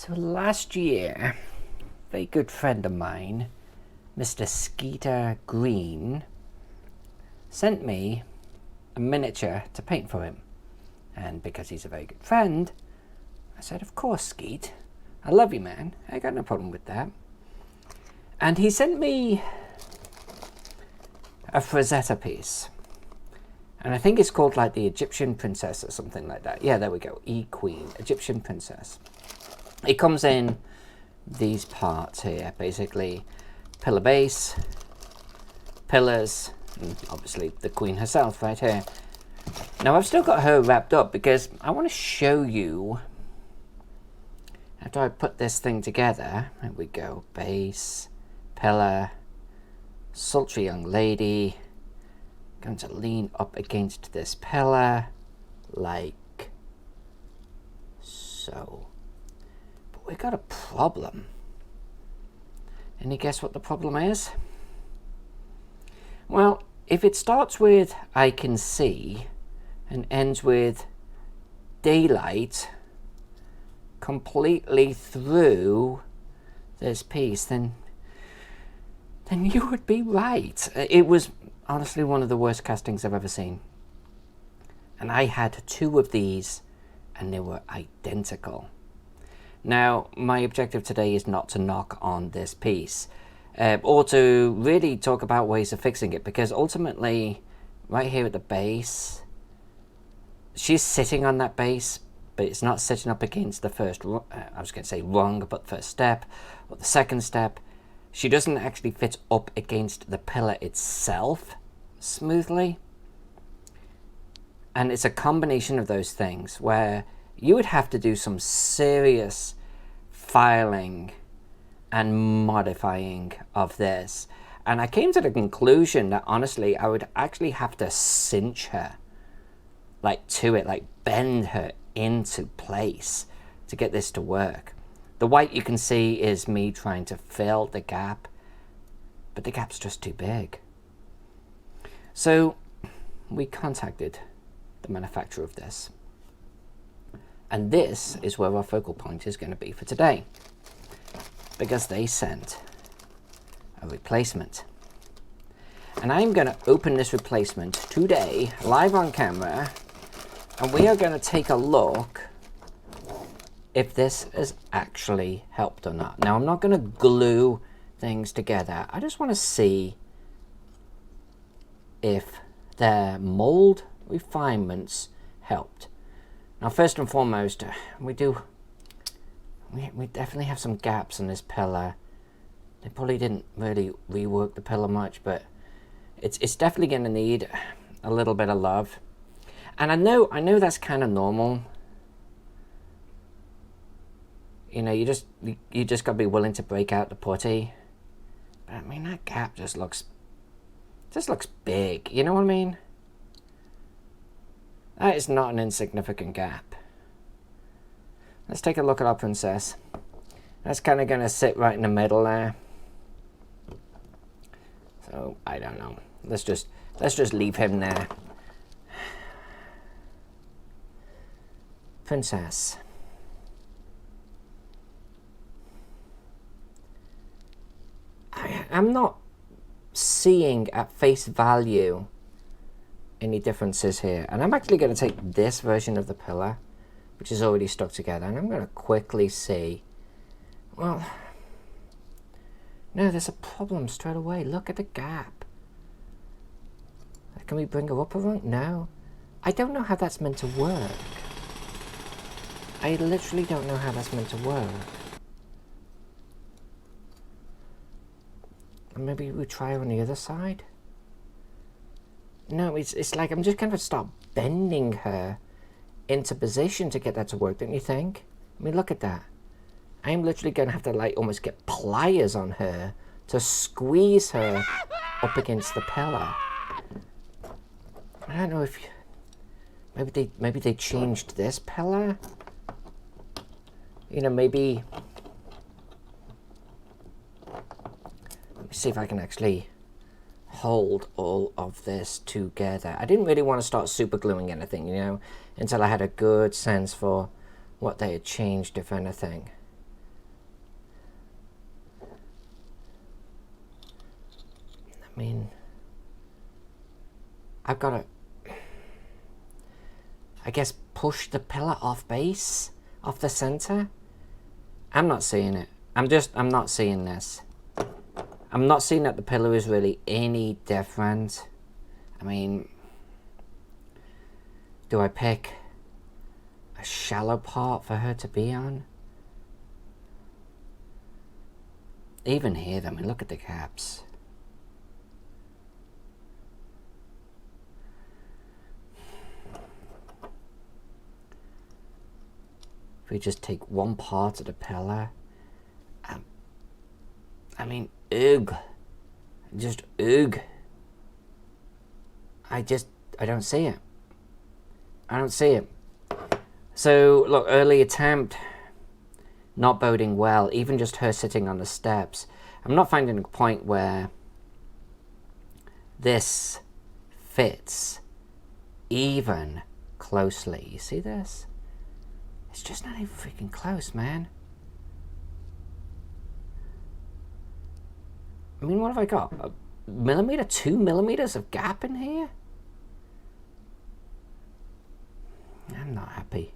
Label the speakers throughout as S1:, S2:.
S1: So last year, a very good friend of mine, Mr. Skeeter Green, sent me a miniature to paint for him. And because he's a very good friend, I said, of course, Skeet. I love you, man. I got no problem with that. And he sent me a Frazetta piece. And I think it's called like the Egyptian Princess or something like that. Yeah, there we go. Queen, Egyptian Princess. It comes in these parts here, basically pillar base, pillars, and obviously the Queen herself right here. Now I've still got her wrapped up because I want to show you, after I put this thing together, there we go, base, pillar, sultry young lady, going to lean up against this pillar, like so. But we got a problem. Any guess what the problem is? Well, if it starts with I can see and ends with daylight completely through this piece, then you would be right. It was honestly one of the worst castings I've ever seen. And I had two of these and they were identical. Now, my objective today is not to knock on this piece or to really talk about ways of fixing it, because ultimately, right here at the base, she's sitting on that base, but it's not sitting up against the first, I was going to say rung, but first step or the second step. She doesn't actually fit up against the pillar itself smoothly. And it's a combination of those things where you would have to do some serious filing and modifying of this. And I came to the conclusion that honestly, I would actually have to cinch her like to it, like bend her into place to get this to work. The white you can see is me trying to fill the gap, but the gap's just too big. So we contacted the manufacturer of this. And this is where our focal point is going to be for today, because they sent a replacement. And I'm going to open this replacement today, live on camera, and we are going to take a look if this has actually helped or not. Now, I'm not going to glue things together. I just want to see if the mold refinements helped. Now, first and foremost, we definitely have some gaps in this pillar. They probably didn't really rework the pillar much, but it's definitely going to need a little bit of love. And I know that's kind of normal. You know, you just got to be willing to break out the putty. But I mean, that gap just looks big. You know what I mean? That is not an insignificant gap. Let's take a look at our princess. That's kind of going to sit right in the middle there. So, I don't know. Let's just leave him there. Princess. I'm not seeing at face value any differences here, and I'm actually going to take this version of the pillar, which is already stuck together, and I'm going to quickly see. Well, no, there's a problem straight away. Look at the gap. Can we bring her up a rung? No. I don't know how that's meant to work. I literally don't know how that's meant to work. Maybe we try her on the other side? No, it's like I'm just going to start bending her into position to get that to work, don't you think? I mean, look at that. I'm literally going to have to like almost get pliers on her to squeeze her up against the pillar. I don't know if maybe they changed this pillar. You know, maybe. Let me see if I can actually hold all of this together. I didn't really want to start super gluing anything, you know, until I had a good sense for what they had changed, if anything. mean, I've got to, I guess, push the pillar off base, off the center. I'm not seeing it. I'm not seeing this. I'm not seeing that the pillar is really any different. I mean, do I pick a shallow part for her to be on? Even here, I mean, look at the gaps. If we just take one part of the pillar, I mean, ugh. Just ugh. I don't see it. I don't see it. So, look, early attempt, not boding well. Even just her sitting on the steps. I'm not finding a point where this fits even closely. You see this? It's just not even freaking close, man. I mean, what have I got? A millimeter, 2 millimeters of gap in here? I'm not happy.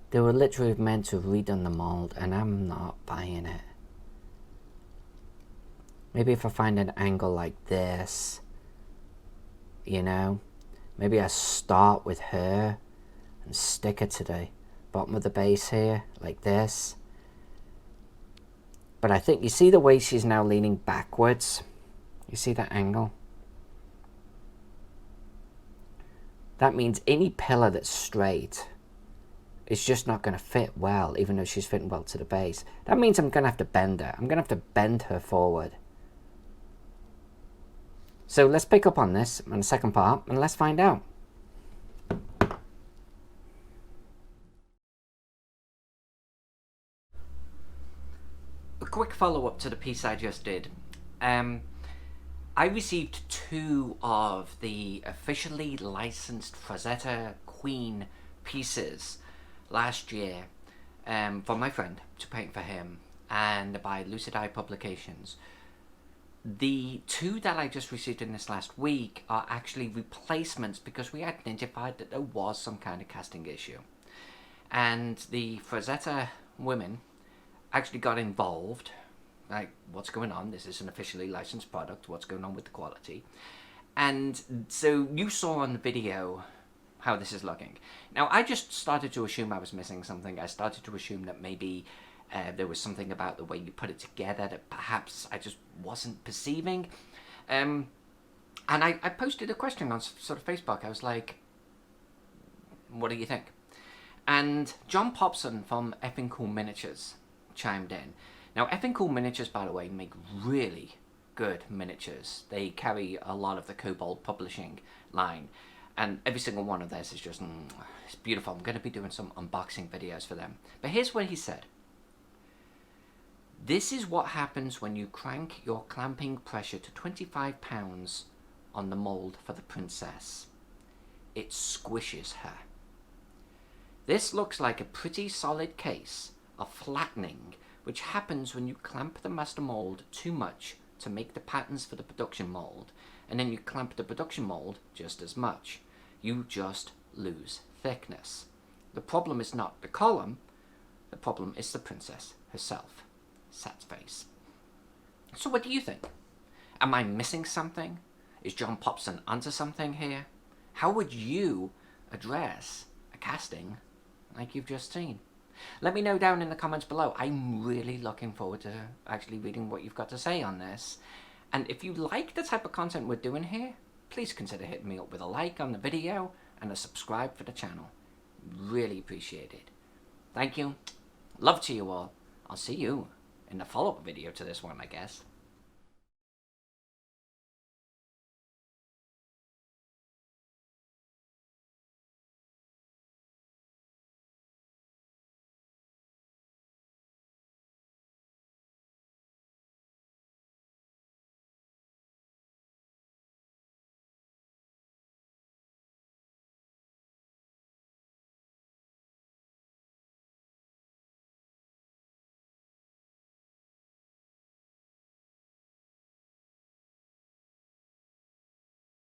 S1: They were literally meant to have redone the mold, and I'm not buying it. Maybe if I find an angle like this, you know, maybe I start with her and stick her to the bottom of the base here, like this. But I think, you see the way she's now leaning backwards? You see that angle? That means any pillar that's straight is just not going to fit well, even though she's fitting well to the base. That means I'm going to have to bend her. I'm going to have to bend her forward. So let's pick up on this on the second part, and let's find out. A quick follow-up to the piece I just did. I received 2 of the officially licensed Frazetta Queen pieces last year from my friend to paint for him, and by Lucid Eye Publications. The 2 that I just received in this last week are actually replacements because we identified that there was some kind of casting issue. And the Frazetta women actually got involved. Like, what's going on? This is an officially licensed product. What's going on with the quality? And so you saw on the video how this is looking. Now, I just started to assume I was missing something. I started to assume that maybe there was something about the way you put it together that perhaps I just wasn't perceiving. And I posted a question on sort of Facebook. I was like, what do you think? And John Popson from Effing Cool Miniatures chimed in. Now, Effing Cool Miniatures, by the way, make really good miniatures. They carry a lot of the Kobold Publishing line, and every single one of theirs is just, it's beautiful. I'm going to be doing some unboxing videos for them. But here's what he said. This is what happens when you crank your clamping pressure to 25 pounds on the mold for the princess. It squishes her. This looks like a pretty solid case of flattening, which happens when you clamp the master mold too much to make the patterns for the production mold, and then you clamp the production mold just as much. You just lose thickness. The problem is not the column, the problem is the princess herself. Sad face. So what do you think? Am I missing something? Is John Popson onto something here? How would you address a casting like you've just seen? Let me know down in the comments below. I'm really looking forward to actually reading what you've got to say on this. And if you like the type of content we're doing here, please consider hitting me up with a like on the video and a subscribe for the channel. Really appreciate it. Thank you. Love to you all. I'll see you in the follow-up video to this one, I guess.